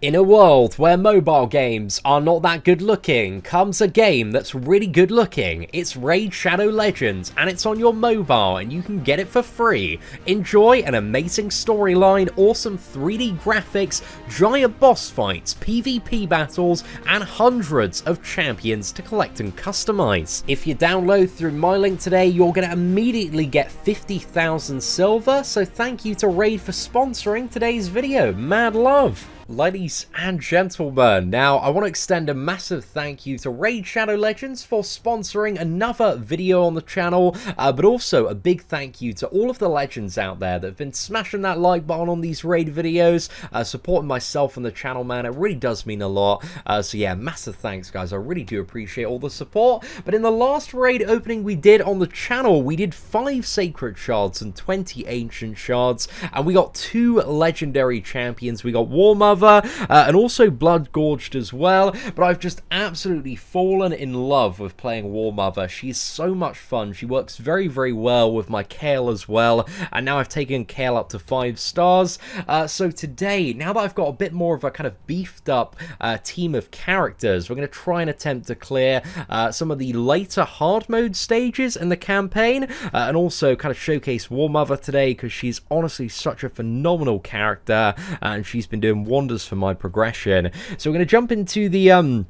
In a world where mobile games are not that good looking, comes a game that's really good looking. It's Raid Shadow Legends, and it's on your mobile, and you can get it for free. Enjoy an amazing storyline, awesome 3D graphics, giant boss fights, PvP battles, and hundreds of champions to collect and customize. If you download through my link today, you're going to immediately get 50,000 silver, so thank you to Raid for sponsoring today's video. Mad love! Ladies and gentlemen, now I want to extend a massive thank you to Raid Shadow Legends for sponsoring another video on the channel, but also a big thank you to all of the legends out there that have been smashing that like button on these Raid videos, supporting myself and the channel, man. It really does mean a lot. So yeah, massive thanks, guys. I really do appreciate all the support. But in the last Raid opening we did on the channel, we did 5 Sacred Shards and 20 Ancient Shards, and we got 2 legendary champions. We got War Mother, and also Blood Gorged as well, but I've just absolutely fallen in love with playing War Mother. She's so much fun. She works very, very well with my Kale as well, and now I've taken Kale up to 5 stars. So today, now that I've got a bit more of a kind of beefed up team of characters, we're going to try and attempt to clear some of the later hard mode stages in the campaign, and also kind of showcase War Mother today, because she's honestly such a phenomenal character, and she's been doing wonders for my progression. So we're going to jump into the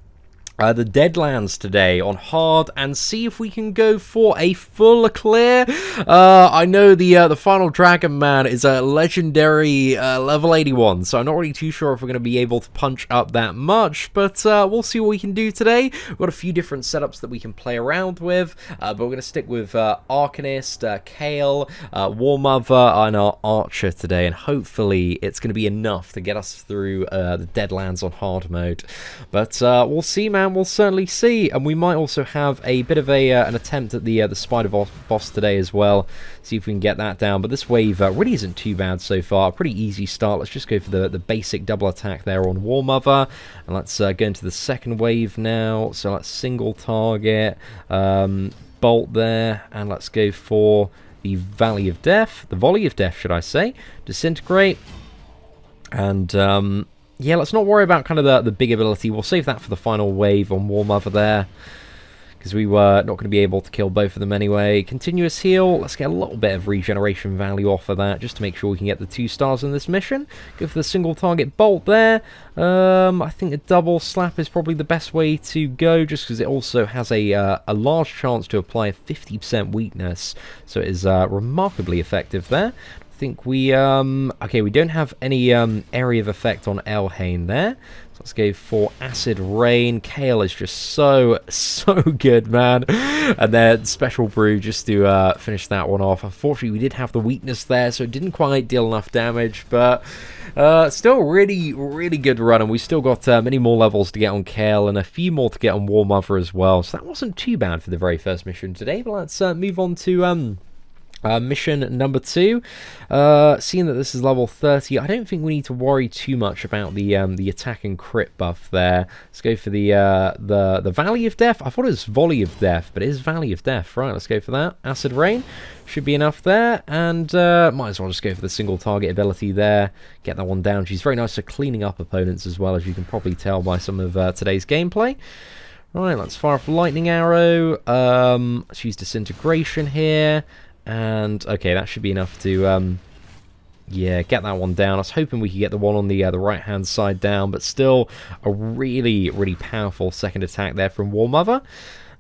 Deadlands today on hard and see if we can go for a full clear. I know the final Dragon Man is a legendary level 81, so I'm not really too sure if we're going to be able to punch up that much, but we'll see what we can do today. We've got a few different setups that we can play around with, but we're going to stick with Arcanist, Kale, War Mother, and our Archer today, and hopefully it's going to be enough to get us through the Deadlands on hard mode. But we'll see, man. We'll certainly see, and we might also have a bit of an attempt at the Spider boss today as well. See if we can get that down. But this wave really isn't too bad so far. Pretty easy start. Let's just go for the basic double attack there on War Mother, and let's go into the second wave now. So let's single target, bolt there, and let's go for the Volley of Death, should I say? Disintegrate, and yeah, let's not worry about kind of the big ability. We'll save that for the final wave on War Mother there, because we were not going to be able to kill both of them anyway. Continuous heal. Let's get a little bit of regeneration value off of that, just to make sure we can get the 2 stars in this mission. Go for the single target bolt there. I think a double slap is probably the best way to go, just because it also has a large chance to apply a 50% weakness, so it is remarkably effective there. Think we okay, we don't have any area of effect on Elhain there, so let's go for Acid Rain. Kale is just so good, man, and then Special Brew just to finish that one off. Unfortunately, we did have the weakness there, so it didn't quite deal enough damage, but still really good run, and we still got many more levels to get on Kale and a few more to get on War Mother as well, so that wasn't too bad for the very first mission today. But let's move on to mission number 2. Seeing that this is level 30, I don't think we need to worry too much about the attack and crit buff there. Let's go for the Valley of Death. I thought it was Volley of Death, but it is Valley of Death. Right, let's go for that. Acid Rain should be enough there, and might as well just go for the single target ability there. Get that one down. She's very nice at cleaning up opponents as well, as you can probably tell by some of today's gameplay. Right, let's fire off Lightning Arrow. Let's use Disintegration here. And okay, that should be enough to yeah, get that one down. I was hoping we could get the one on the right hand side down, but still a really powerful second attack there from War Mother.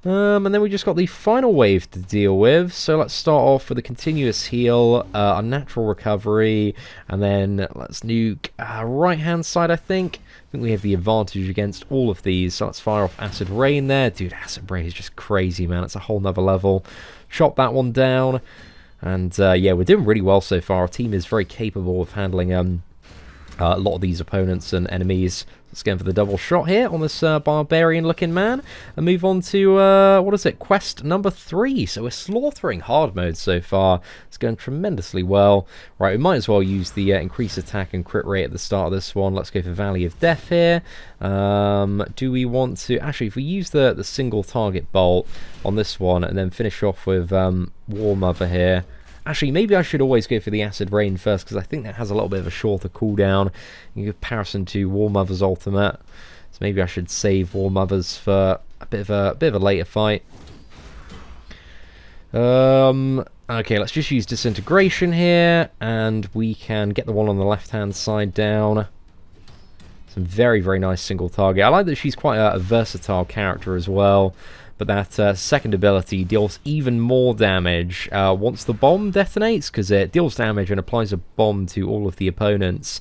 And then we just got the final wave to deal with, so let's start off with a continuous heal, unnatural recovery, and then let's nuke right hand side. I think we have the advantage against all of these, so let's fire off Acid Rain there. Dude, Acid Rain is just crazy, man. It's a whole nother level. Chop that one down, and yeah, we're doing really well so far. Our team is very capable of handling a lot of these opponents and enemies. Let's go for the double shot here on this barbarian looking man, and move on to what is it, quest number 3. So we're slaughtering hard mode so far. It's going tremendously well. Right, we might as well use the increased attack and crit rate at the start of this one. Let's go for Valley of Death here. Do we want to actually, if we use the single target bolt on this one and then finish off with War Mother here, Actually, maybe I should always go for the Acid Rain first, because I think that has a little bit of a shorter cooldown in comparison to War Mother's ultimate. So maybe I should save War Mother's for a bit of a later fight. Okay, let's just use Disintegration here, and we can get the one on the left-hand side down. Some very, very nice single target. I like that she's quite a versatile character as well. But that second ability deals even more damage once the bomb detonates, because it deals damage and applies a bomb to all of the opponents.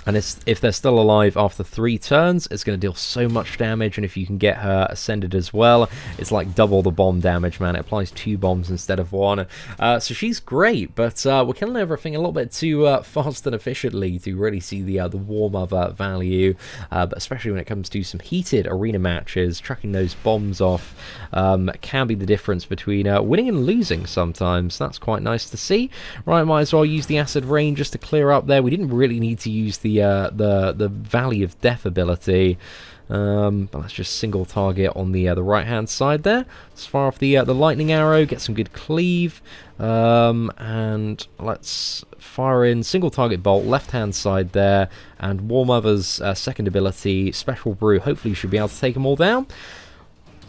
And if they're still alive after 3 turns, it's going to deal so much damage, and if you can get her ascended as well, it's like double the bomb damage, man. It applies 2 bombs instead of 1. So she's great, but we're killing everything a little bit too fast and efficiently to really see the War Mother value, but especially when it comes to some heated arena matches, chucking those bombs off can be the difference between winning and losing sometimes. That's quite nice to see. Right, might as well use the Acid Rain just to clear up there. We didn't really need to use the Valley of Death ability, but let's just single target on the right hand side there. Let's fire off the lightning arrow, get some good cleave, and let's fire in single target bolt left hand side there, and War Mother's second ability, Special Brew, hopefully should be able to take them all down.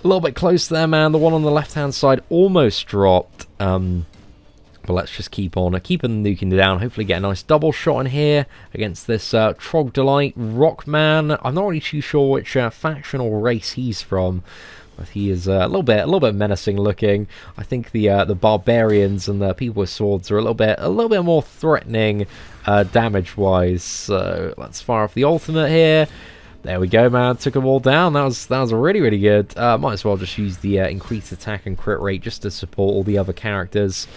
A little bit close there, man. The one on the left hand side almost dropped. But let's just keep on keeping the nuking down. Hopefully get a nice double shot in here against this Trogdolite Rockman. I'm not really too sure which faction or race he's from, but he is a little bit menacing looking. I think the barbarians and the people with swords are a little bit more threatening damage wise. So let's fire off the ultimate here. There we go, man. Took them all down. That was really, really good. Might as well just use the increased attack and crit rate just to support all the other characters.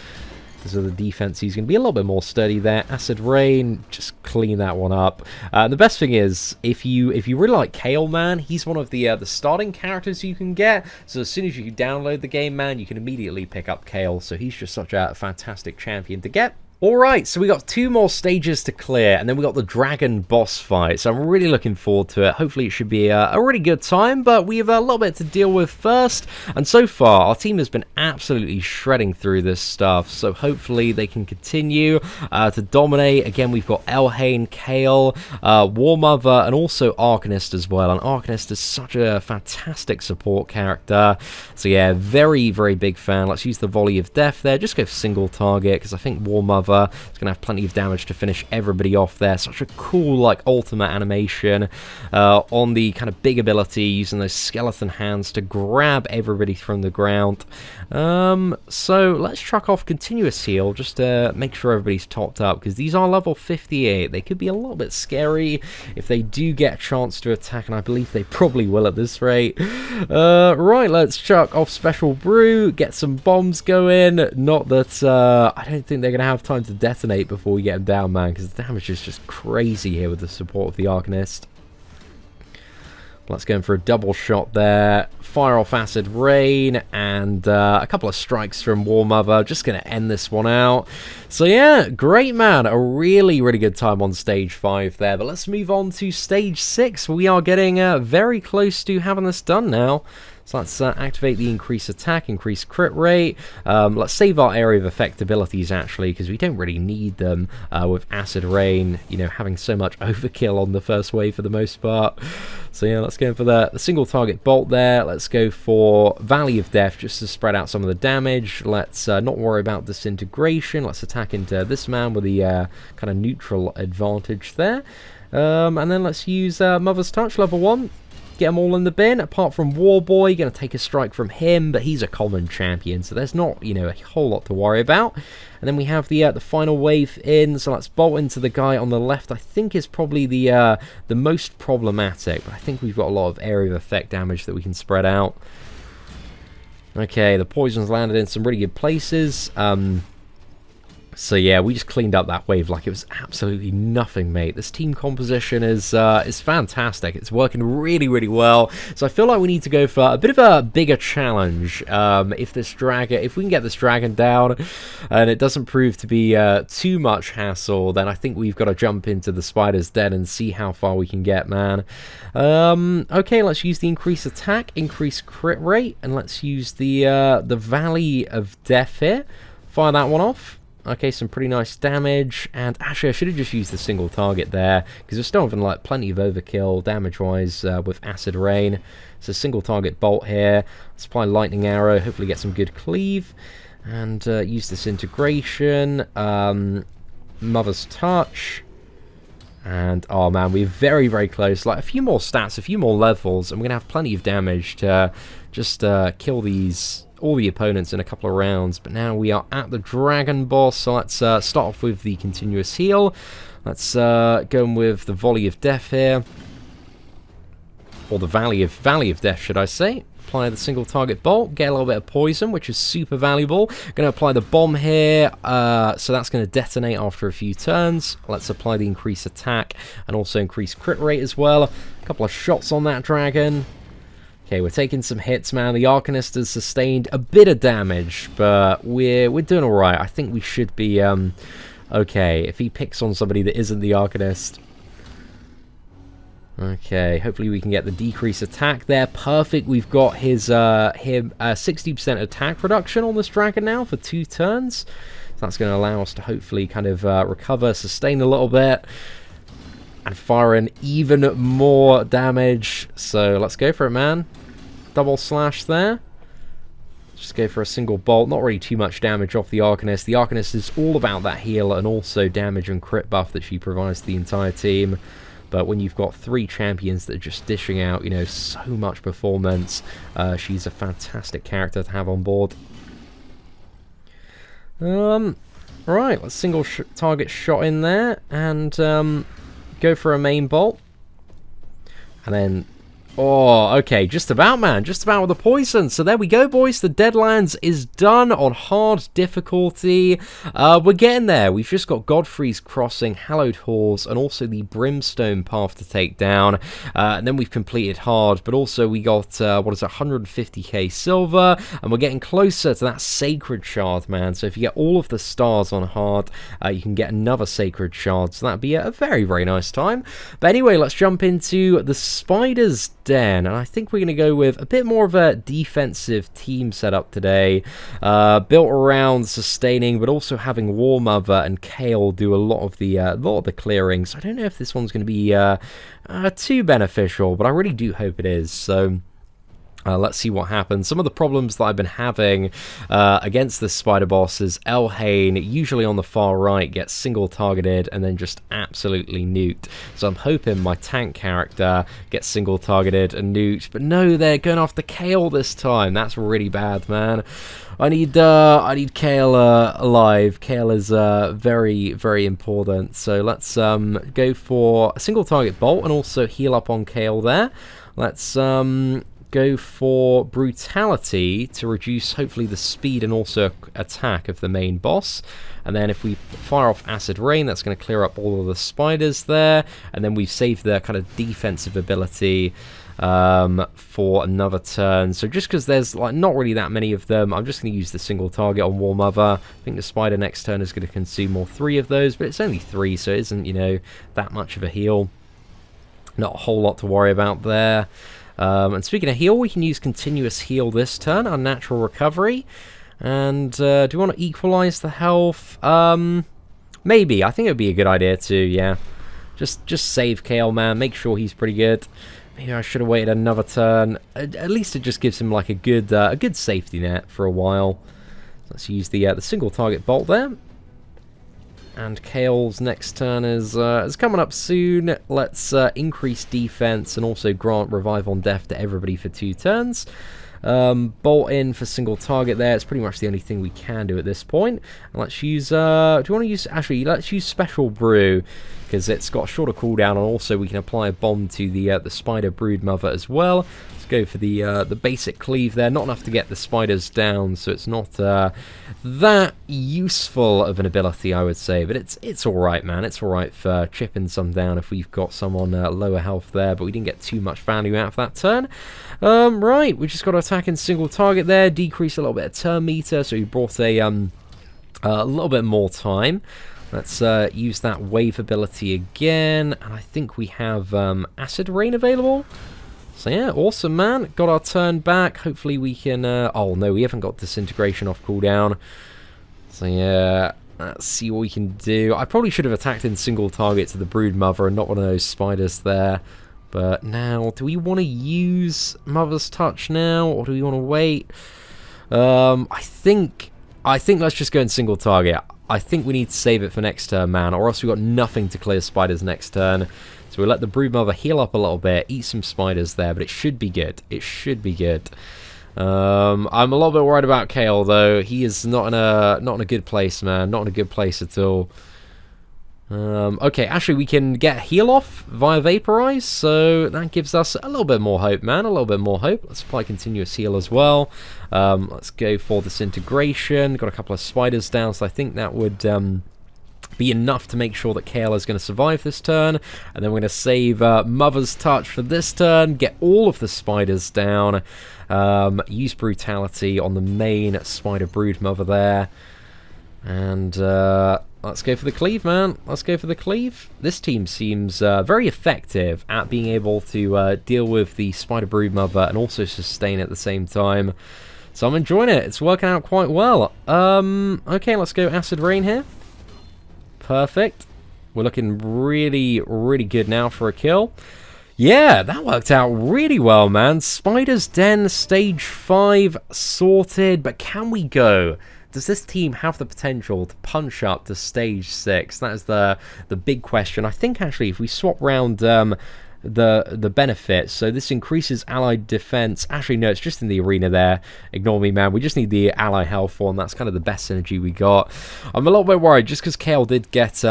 So the defense, he's going to be a little bit more sturdy there. Acid Rain, just clean that one up. And the best thing is, if you really like Kale, man, he's one of the starting characters you can get. So as soon as you download the game, man, you can immediately pick up Kale. So he's just such a fantastic champion to get. Alright, so we got 2 more stages to clear, and then we got the dragon boss fight, so I'm really looking forward to it. Hopefully it should be a really good time, but we have a little bit to deal with first, and so far our team has been absolutely shredding through this stuff, so hopefully they can continue to dominate. Again, we've got Elhain, Kale, War Mother, and also Arcanist as well, and Arcanist is such a fantastic support character, so yeah, very, very big fan. Let's use the Volley of Death there, just go for single target, because I think War Mother it's going to have plenty of damage to finish everybody off there. Such a cool, like, ultimate animation on the kind of big ability, using those skeleton hands to grab everybody from the ground. So let's chuck off continuous heal just to make sure everybody's topped up, because these are level 58. They could be a little bit scary if they do get a chance to attack, and I believe they probably will at this rate. Right, let's chuck off Special Brew, get some bombs going. Not that I don't think they're going to have time to detonate before we get them down, man, because the damage is just crazy here with the support of the Arcanist. Let's go in for a double shot there. Fire off Acid Rain, and a couple of strikes from War Mother. Just going to end this one out. So yeah, great, man. A really, really good time on stage 5 there. But let's move on to stage 6. We are getting very close to having this done now. So let's activate the increased attack, increased crit rate. Let's save our area of effect abilities, actually, because we don't really need them with Acid Rain, you know, having so much overkill on the first wave for the most part. So yeah, let's go for the single target bolt there. Let's go for Valley of Death just to spread out some of the damage. Let's not worry about disintegration. Let's attack into this man with the kind of neutral advantage there. And then let's use Mother's Touch level 1. Get them all in the bin, apart from Warboy. Going to take a strike from him, but he's a common champion, so there's not, you know, a whole lot to worry about. And then we have the final wave in, so let's bolt into the guy on the left. I think is probably the most problematic, but I think we've got a lot of area of effect damage that we can spread out. Okay, the poison's landed in some really good places. So yeah, we just cleaned up that wave like it was absolutely nothing, mate. This team composition is fantastic. It's working really, really well. So I feel like we need to go for a bit of a bigger challenge. If we can get this dragon down and it doesn't prove to be too much hassle, then I think we've got to jump into the spider's den and see how far we can get, man. Okay, let's use the increased attack, increased crit rate, and let's use the Valley of Death here. fire that one off. Okay, some pretty nice damage, and actually I should have just used the single target there, because we're still having like plenty of overkill damage-wise with Acid Rain. It's a single target bolt here. Let's apply Lightning Arrow, hopefully get some good cleave, and use Disintegration, Mother's Touch, and oh man, we're very, very close. Like a few more stats, a few more levels, and we're going to have plenty of damage to just kill all the opponents in a couple of rounds. But now we are at the dragon boss, so let's start off with the continuous heal. Let's go in with the volley of death here, or the valley of death, should I say. Apply the single target bolt, get a little bit of poison, which is super valuable. Going to apply the bomb here, so that's going to detonate after a few turns. Let's apply the increased attack and also increase crit rate as well. A couple of shots on that dragon. Okay, we're taking some hits, man. The Arcanist has sustained a bit of damage, but we're doing alright. I think we should be okay. If he picks on somebody that isn't the Arcanist. Okay, hopefully we can get the decreased attack there. Perfect. We've got his 60% attack reduction on this dragon now for 2 turns. So that's going to allow us to hopefully kind of recover, sustain a little bit, and fire in even more damage. So let's go for it, man. Double slash there. Just go for a single bolt. Not really too much damage off the Arcanist. The Arcanist is all about that heal and also damage and crit buff that she provides to the entire team. But when you've got 3 champions that are just dishing out, you know, so much performance, she's a fantastic character to have on board. Right, let's single target shot in there and go for a main bolt. And then, oh, okay, just about, man, just about with the poison. So there we go, boys. The Deadlands is done on hard difficulty. We're getting there. We've just got Godfrey's Crossing, Hallowed Halls, and also the Brimstone Path to take down. And then we've completed hard, but also we got, what is it, 150k silver, and we're getting closer to that Sacred Shard, man. So if you get all of the stars on hard, you can get another Sacred Shard, so that'd be a very, very nice time. But anyway, let's jump into the Spider's Den, and I think we're going to go with a bit more of a defensive team setup today, built around sustaining, but also having War Mother and Kale do a lot of the clearing. So I don't know if this one's going to be too beneficial, but I really do hope it is. So let's see what happens. Some of the problems that I've been having against this spider boss is Elhain, usually on the far right, gets single targeted and then just absolutely nuked. So I'm hoping my tank character gets single targeted and nuked, but no, they're going after Kale this time. That's really bad, man. I need Kale alive. Kale is very, very important. So let's go for a single target bolt and also heal up on Kale there. Let's go for Brutality to reduce hopefully the speed and also attack of the main boss. And then if we fire off Acid Rain, that's going to clear up all of the spiders there. And then we've saved the kind of defensive ability for another turn. So just because there's like not really that many of them, I'm just going to use the single target on War Mother. I think the spider next turn is going to consume all 3 of those, but it's only 3, so it isn't, you know, that much of a heal. Not a whole lot to worry about there. And speaking of heal, we can use continuous heal this turn, our natural recovery. And do we want to equalize the health? Maybe. I think it would be a good idea to, yeah. Just save Kale, man. Make sure he's pretty good. Maybe I should have waited another turn. At least it just gives him like a good safety net for a while. Let's use the single target bolt there. And Kale's next turn is coming up soon. Let's increase defense and also grant Revive on Death to everybody for 2 turns. Bolt in for single target there. It's pretty much the only thing we can do at this point. And let's use, do you want to use, actually, let's use Special Brew, because it's got a shorter cooldown, and also we can apply a bomb to the Spider Brood Mother as well. Let's go for the basic cleave there. Not enough to get the spiders down, so it's not that useful of an ability, I would say. But it's alright, man. It's alright for chipping some down if we've got some on lower health there, but we didn't get too much value out of that turn. Right, we just got to attack in single target there, decrease a little bit of turn meter, so we brought a little bit more time. Let's use that wave ability again, and I think we have Acid Rain available. So yeah, awesome, man. Got our turn back. Hopefully we can... oh no, we haven't got Disintegration off cooldown. So yeah, let's see what we can do. I probably should have attacked in single target to the Brood Mother and not one of those spiders there. But now, do we want to use Mother's Touch now, or do we want to wait? I think let's just go in single target. I think we need to save it for next turn, man, or else we've got nothing to clear spiders next turn. So we'll let the Brood Mother heal up a little bit, eat some spiders there, but it should be good. It should be good. I'm a little bit worried about Kale, though. He is not in a good place, man. Not in a good place at all. Okay, actually, we can get heal off via Vaporize, so that gives us a little bit more hope, man. A little bit more hope. Let's apply continuous heal as well. Let's go for Disintegration. Got a couple of spiders down, so I think that would be enough to make sure that Kale is going to survive this turn. And then we're going to save Mother's Touch for this turn. Get all of the spiders down. Use Brutality on the main Spider Brood Mother there. And let's go for the cleave, man. Let's go for the cleave. This team seems very effective at being able to deal with the Spider Brood Mother and also sustain at the same time. So I'm enjoying it. It's working out quite well. Okay, let's go Acid Rain here. Perfect. We're looking really, really good now for a kill. Yeah, that worked out really well, man. Spider's Den, stage 5 sorted. But can we go? Does this team have the potential to punch up to stage 6? That is the big question. I think, actually, if we swap round the benefits, so this increases allied defense. Actually, no, it's just in the arena there. Ignore me, man. We just need the ally health one. That's kind of the best synergy we got. I'm a little bit worried just because Kale did get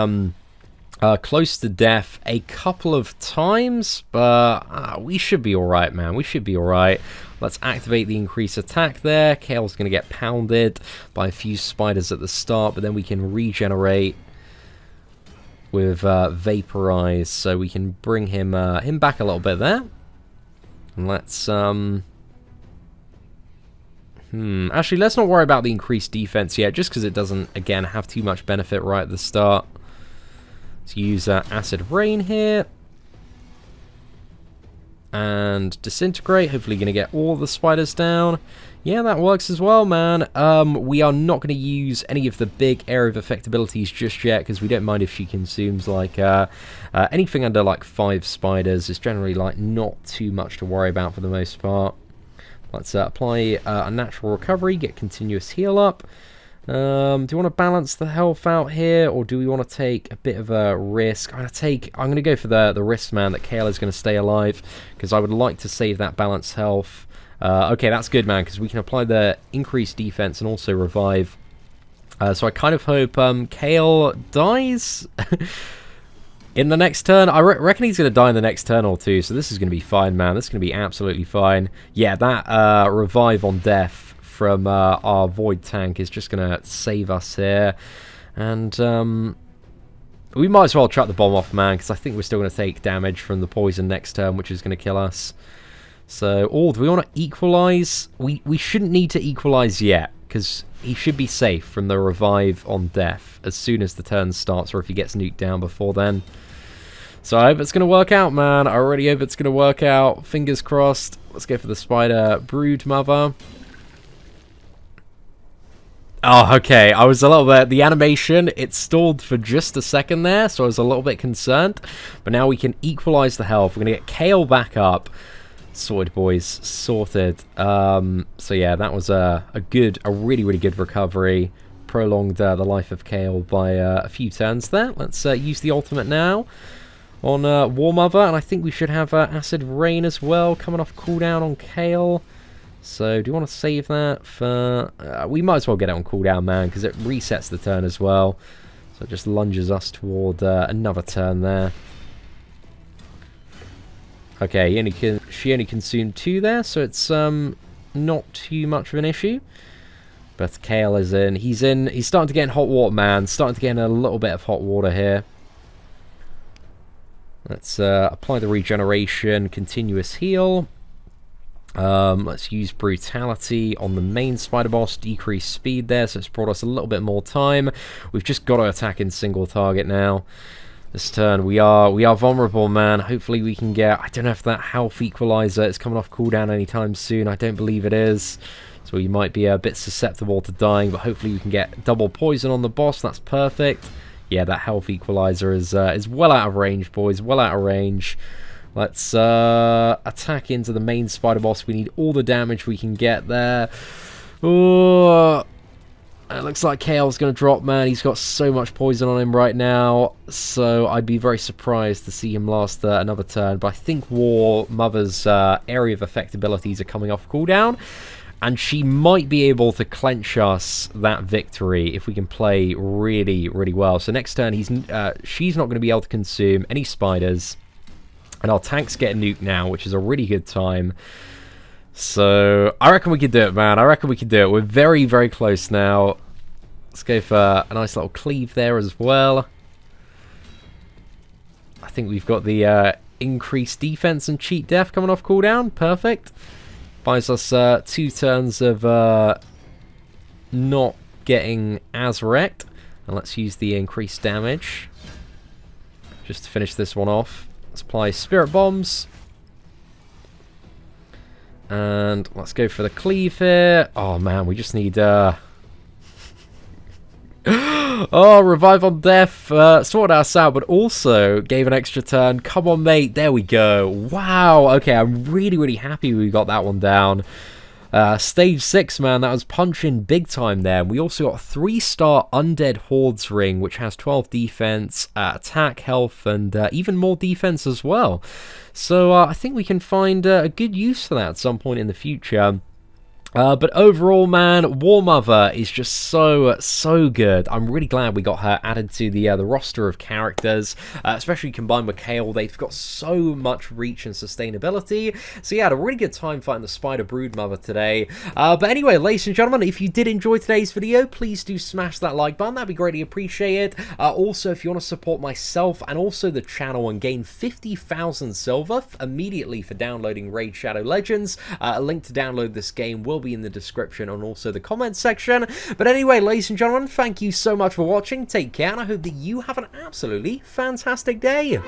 close to death a couple of times, but we should be alright, man. We should be alright. Let's activate the increased attack there. Kale's going to get pounded by a few spiders at the start, but then we can regenerate with Vaporize, so we can bring him back a little bit there. And let's actually, let's not worry about the increased defense yet, just because it doesn't, again, have too much benefit right at the start. Let's use Acid Rain here. And Disintegrate, hopefully going to get all the spiders down. Yeah, that works as well, man. We are not going to use any of the big area of effect abilities just yet, because we don't mind if she consumes like anything under like 5 spiders. It's generally like not too much to worry about for the most part. Let's apply a natural recovery, get continuous heal up. Do you want to balance the health out here, or do we want to take a bit of a risk? I'm going to go for the risk, man, that Kale is going to stay alive, because I would like to save that balanced health. Okay, that's good, man, because we can apply the increased defense and also revive. So I kind of hope Kale dies in the next turn. I reckon he's going to die in the next turn or two, so this is going to be fine, man. This is going to be absolutely fine. Yeah, that revive on death from our Void tank is just going to save us here. And we might as well chuck the bomb off, man, because I think we're still going to take damage from the poison next turn, which is going to kill us. So, do we want to equalize? We shouldn't need to equalize yet, because he should be safe from the revive on death as soon as the turn starts, or if he gets nuked down before then. So I hope it's going to work out, man. I already hope it's going to work out. Fingers crossed. Let's go for the Spider Brood Mother. Oh, okay. I was a little bit... The animation, it stalled for just a second there, so I was a little bit concerned. But now we can equalize the health. We're going to get Kale back up. Sorted, boys. Sorted. So yeah, that was a really, really good recovery. Prolonged the life of Kale by a few turns there. Let's use the ultimate now on War Mother, and I think we should have Acid Rain as well coming off cooldown on Kale. So do you want to save that for... we might as well get it on cooldown, man, because it resets the turn as well. So it just lunges us toward another turn there. Okay, she only consumed 2 there, so it's not too much of an issue. But Kale is in. He's starting to get in hot water, man. Starting to get in a little bit of hot water here. Let's apply the regeneration, continuous heal. Let's use Brutality on the main Spider Boss, decrease speed there, so it's brought us a little bit more time. We've just got to attack in single target now. This turn, we are vulnerable, man. Hopefully we can get... I don't know if that health equalizer is coming off cooldown anytime soon. I don't believe it is. So we might be a bit susceptible to dying, but hopefully we can get double poison on the boss. That's perfect. Yeah, that health equalizer is well out of range, boys. Well out of range. Let's attack into the main spider boss. We need all the damage we can get there. Oh, it looks like Kale's going to drop, man. He's got so much poison on him right now. So I'd be very surprised to see him last another turn. But I think War Mother's area of effect abilities are coming off cooldown. And she might be able to clench us that victory if we can play really, really well. So next turn, she's not going to be able to consume any spiders. And our tanks get nuked now, which is a really good time. So I reckon we can do it, man. I reckon we can do it. We're very, very close now. Let's go for a nice little cleave there as well. I think we've got the increased defense and cheat death coming off cooldown. Perfect. Buys us 2 turns of not getting as wrecked. And let's use the increased damage just to finish this one off. Let's apply spirit bombs. And let's go for the cleave here. Oh man, we just need oh, revive on death, sorted us out, but also gave an extra turn. Come on, mate. There we go. Wow. Okay, I'm really, really happy we got that one down. Stage 6, man, that was punching big time there. We also got a 3-star Undead Hordes ring, which has 12 defense, attack, health, and even more defense as well. So I think we can find a good use for that at some point in the future. But overall, man, War Mother is just so good. I'm really glad we got her added to the roster of characters, especially combined with Kale. They've got so much reach and sustainability. So yeah, I had a really good time fighting the Spider Brood Mother today. But anyway, ladies and gentlemen, if you did enjoy today's video, please do smash that like button. That'd be greatly appreciated. Also, if you want to support myself and also the channel and gain 50,000 silver immediately for downloading Raid Shadow Legends, a link to download this game will be in the description and also the comments section. But anyway, ladies and gentlemen, thank you so much for watching. Take care, and I hope that you have an absolutely fantastic day.